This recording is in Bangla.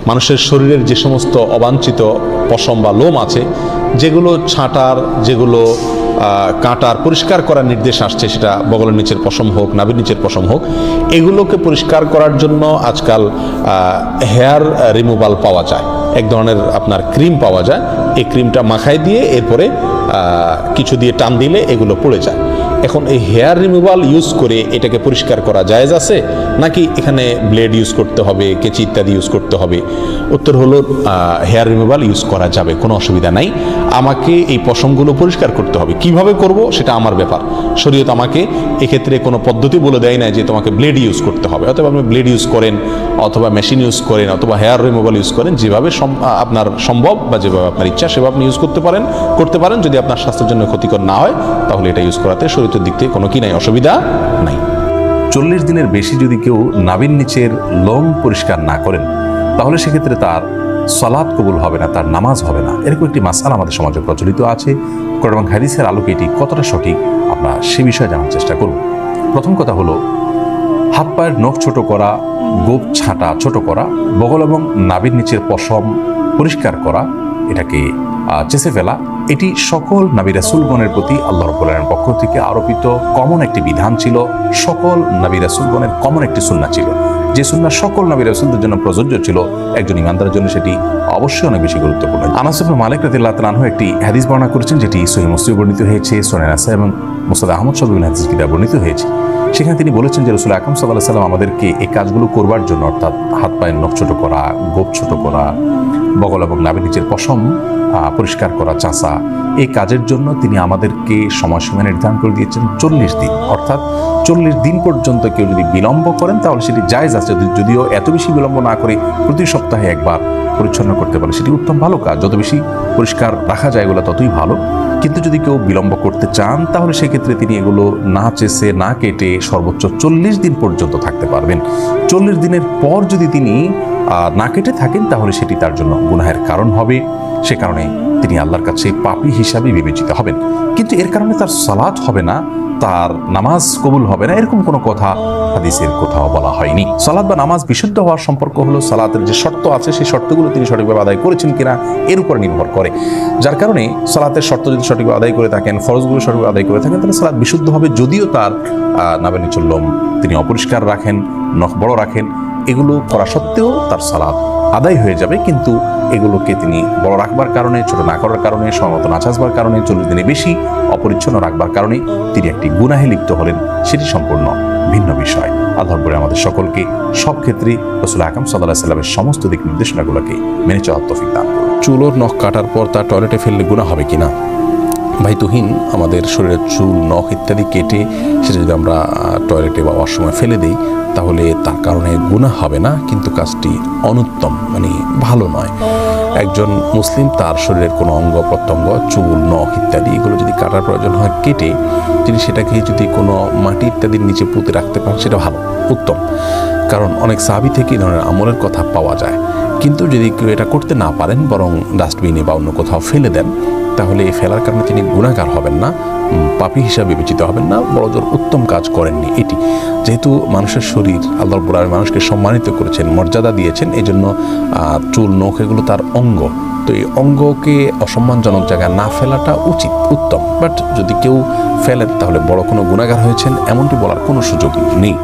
মানুষের শরীরের যে সমস্ত অবাঞ্ছিত পশম বা লোম আছে, যেগুলো ছাঁটার, যেগুলো কাটার, পরিষ্কার করার নির্দেশ আসছে, সেটা বগলের নিচের পশম হোক, নাভির নিচের পশম হোক, এগুলোকে পরিষ্কার করার জন্য আজকাল হেয়ার রিমুভাল পাওয়া যায়। এক ধরনের আপনার ক্রিম পাওয়া যায়। এই ক্রিমটা মাখায় দিয়ে এরপরে কিছু দিয়ে টান দিলে এগুলো পড়ে যায়। এখন এই হেয়ার রিমুভাল ইউজ করে এটাকে পরিষ্কার করা জায়েজ আছে, নাকি এখানে ব্লেড ইউজ করতে হবে, কেচি ইত্যাদি ইউজ করতে হবে? উত্তর হলো হেয়ার রিমুভাল ইউজ করা যাবে, কোনো অসুবিধা নাই। আমাকে এই পশমগুলো পরিষ্কার করতে হবে, কিভাবে করব সেটা আমার ব্যাপার। শরীয়ত আমাকে এক্ষেত্রে কোনো পদ্ধতি বলে দেয় না যে তোমাকে ব্লেড ইউজ করতে হবে। অথবা আপনি ব্লেড ইউজ করেন, অথবা মেশিন ইউজ করেন, অথবা হেয়ার রিমুভাল ইউজ করেন, যেভাবে আপনার সম্ভব বা যেভাবে আপনার ইচ্ছা সেভাবে আপনি ইউজ করতে পারেন। যদি আপনার স্বাস্থ্যের জন্য ক্ষতিকর না হয় তাহলে এটা ইউজ করাতে শরীয়তের দিক থেকে কোনো কি নাই, অসুবিধা নাই। 40 দিনের বেশি যদি কেউ নাভির নিচের লোম পরিষ্কার না করেন তাহলে সেক্ষেত্রে তার সালাত কবুল হবে না, তার নামাজ হবে না। এরকম একটি মাসআলা আমাদের সমাজে প্রচলিত আছে। কোরআন এবং হাদিসের আলোকে এটি কতটা সঠিক আমরা সে বিষয়ে জানার চেষ্টা করব। প্রথম কথা হলো, হাত পায়ের নখ ছোট করা, গোপ ছাঁটা ছোট করা, বগল এবং নাভির নিচের পশম পরিষ্কার করা, এটাকে চেঁচে ফেলা, এটি সকল নবী রাসূলগণের প্রতি আল্লাহ রাব্বুল আলামিনের পক্ষ থেকে আরোপিত কমন একটি বিধান ছিল। সকল নবী রাসূলগণের কমন একটি সুন্নাহ ছিল, যে সুন্নাহ সকল নবী রাসূলদের জন্য প্রযোজ্য ছিল। একজন ইমানদারের জন্য সেটি অবশ্যই অনেক বেশি গুরুত্বপূর্ণ। আনাস ইবনে মালিক রাদিয়াল্লাহু তাআলা আনহু একটি হাদিস বর্ণনা করেছেন, যেটি সহিহ মুসলিমে বর্ণিত হয়েছে, সুনান নাসাঈ এবং মুসনাদ আহমদ সহ বিভিন্ন হাদিস কিতাবে বর্ণিত হয়েছে। সেখানে তিনি বলেছেন যে রাসূল আকরাম সাল্লাল্লাহু আলাইহি ওয়াসাল্লাম আমাদেরকে এই কাজগুলো করবার জন্য, অর্থাৎ হাত পায়ের নখ ছোট করা, গোপ ছোট করা, বগল এবং নাভির নিচের পশম পরিষ্কার করা, চাঁচা, এই কাজের জন্য তিনি আমাদেরকে সময়সীমা নির্ধারণ করে দিয়েছেন 40 দিন। অর্থাৎ 40 দিন পর্যন্ত কেউ যদি বিলম্ব করেন তাহলে সেটি জায়েজ আছে, যদিও এত বেশি বিলম্ব না করে প্রতি সপ্তাহে একবার পরিচ্ছন্ন করতে পারে সেটি উত্তম ভালো কাজ। যত বেশি পরিষ্কার রাখা যায় এগুলো ততই ভালো। কিন্তু যদি কেউ বিলম্ব করতে চান তাহলে সেক্ষেত্রে তিনি এগুলো না চেষে না কেটে সর্বোচ্চ 40 দিন পর্যন্ত থাকতে পারবেন। 40 দিনের পর যদি তিনি না কেটে থাকেন তাহলে সেটি তার জন্য গুনাহের কারণ হবে। সে কারণে তিনি আল্লাহর কাছে পাপী হিসাবে বিবেচিত হবেন। কিন্তু এর কারণে তার সালাত হবে না, তার নামাজ কবুল হবে না, এরকম কোনো কথা হাদিসের কোথাও বলা হয়নি। সালাত বা নামাজ বিশুদ্ধ হওয়ার সম্পর্ক হলো সালাতের যে শর্ত আছে সেই শর্তগুলো তিনি সঠিকভাবে আদায় করেছেন কিনা এর উপর নির্ভর করে। যার কারণে সালাতের শর্ত যদি সঠিকভাবে আদায় করে থাকেন, ফরজগুলো সঠিকভাবে আদায় করে থাকেন, তাহলে সালাত বিশুদ্ধ হবে। যদিও তার নাভির নিচের লোম তিনি অপরিষ্কার রাখেন, নখ বড় রাখেন, এগুলো করা সত্ত্বেও তার সালাত আদায় হয়ে যাবে। কিন্তু এগুলোকে তিনি বড় রাখবার কারণে, ছোট না করার কারণে, সময়মতো না চাষবার কারণে, 40 দিনে বেশি অপরিচ্ছন্ন রাখবার কারণে তিনি একটি গুনাহে লিপ্ত হলেন, সেটি সম্পূর্ণ ভিন্ন বিষয়। আল্লাহ করে আমাদের সকলকে সব ক্ষেত্রে রাসূল আকরাম সাল্লাল্লাহু আলাইহি ওয়াসাল্লামের সমস্ত দিক নির্দেশনাগুলোকে মেনে চলার তৌফিক দান করুন। চুলোর নখ কাটার পর তা টয়লেটে ফেললে গুনাহ হবে কিনা? ভাই তুহিন, আমাদের শরীরের চুল, নখ ইত্যাদি কেটে সেটা যদি আমরা টয়লেটে বা ওয়াশরুমে ফেলে দিই তাহলে তার কারণে গুনাহ হবে না, কিন্তু কাজটি অনুত্তম, মানে ভালো নয়। একজন মুসলিম তার শরীরের কোনো অঙ্গ প্রত্যঙ্গ, চুল, নখ ইত্যাদি এগুলো যদি কাটার প্রয়োজন হয় কেটে তিনি সেটাকে যদি কোনো মাটি ইত্যাদির নিচে পুঁতে রাখতে পারেন সেটা ভালো, উত্তম। কারণ অনেক সাহাবী থেকে এই ধরনের আমলের কথা পাওয়া যায়। কিন্তু যদি কেউ এটা করতে না পারেন, বরং ডাস্টবিনে বা অন্য কোথাও ফেলে দেন, তাহলে এই ফেলার কারণে তিনি গুনাহগার হবেন না, পাপী হিসাবে বিবেচিত হবেন না, বড়জোর উত্তম কাজ করেননি। এটি যেহেতু মানুষের শরীর আল্লাহ রাব্বুল আলামিন মানুষকে সম্মানিত করেছেন, মর্যাদা দিয়েছেন, এই জন্য চুল, নখ এগুলো তার অঙ্গ, তো এই অঙ্গকে অসম্মানজনক জায়গায় না ফেলাটা উচিত, উত্তম। বাট যদি কেউ ফেলেন তাহলে বড় কোনো গুনাহগার হয়েছেন এমনটি বলার কোনো সুযোগ নেই।